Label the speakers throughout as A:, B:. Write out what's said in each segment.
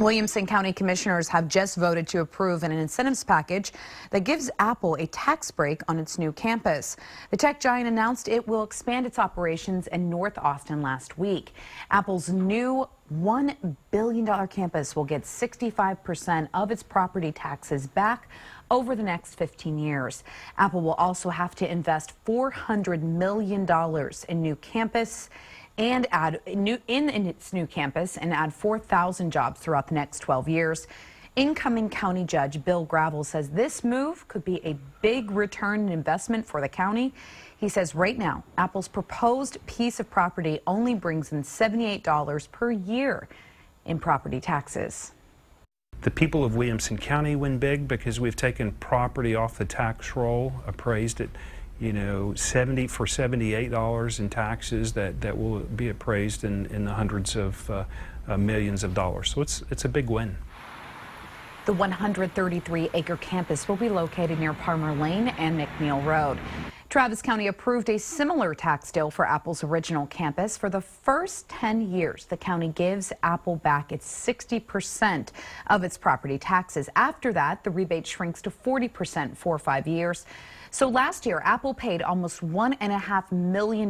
A: Williamson County commissioners have just voted to approve an incentives package that gives Apple a tax break on its new campus. The tech giant announced it will expand its operations in North Austin last week. Apple's new $1 billion campus will get 65% of its property taxes back over the next 15 years. Apple will also have to invest $400 million in new campus and add in its new campus and add 4,000 jobs throughout the next 12 years. Incoming county judge Bill Gravel says this move could be a big return investment for the county. He says right now, Apple's proposed piece of property only brings in $78 per year in property taxes.
B: The people of Williamson County win big because we've taken property off the tax roll, appraised it, $78 in taxes that will be appraised in the hundreds of millions of dollars. So it's a big win.
A: The 133-acre campus will be located near Palmer Lane and McNeil Road. Travis County approved a similar tax deal for Apple's original campus. For the first 10 years, the county gives Apple back its 60% of its property taxes. After that, the rebate shrinks to 40% for 5 years. So last year, Apple paid almost $1.5 million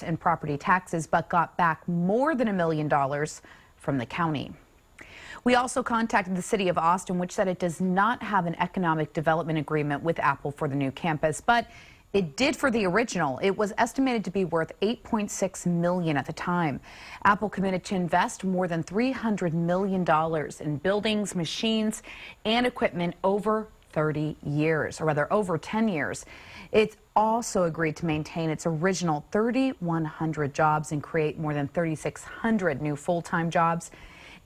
A: in property taxes, but got back more than $1 million from the county. We also contacted the city of Austin, which said it does not have an economic development agreement with Apple for the new campus, but it did for the original. It was estimated to be worth $8.6 million at the time. Apple committed to invest more than $300 million in buildings, machines, and equipment over 30 years, or rather over 10 years. It also agreed to maintain its original 3,100 jobs and create more than 3,600 new full-time jobs.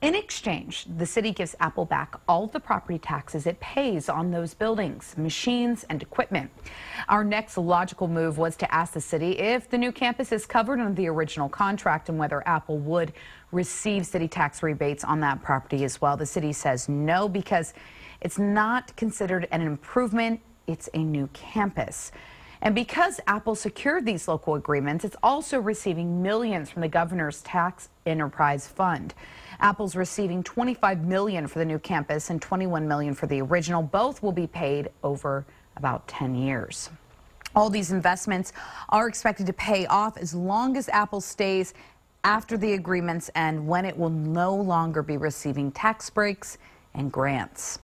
A: In exchange, the city gives Apple back all of the property taxes it pays on those buildings, machines, and equipment. Our next logical move was to ask the city if the new campus is covered under the original contract and whether Apple would receive city tax rebates on that property as well. The city says no, because it's not considered an improvement, it's a new campus. And because Apple secured these local agreements, it's also receiving millions from the governor's tax enterprise fund. Apple's receiving $25 million for the new campus and $21 million for the original. Both will be paid over about 10 years. All these investments are expected to pay off as long as Apple stays after the agreements end, when it will no longer be receiving tax breaks and grants.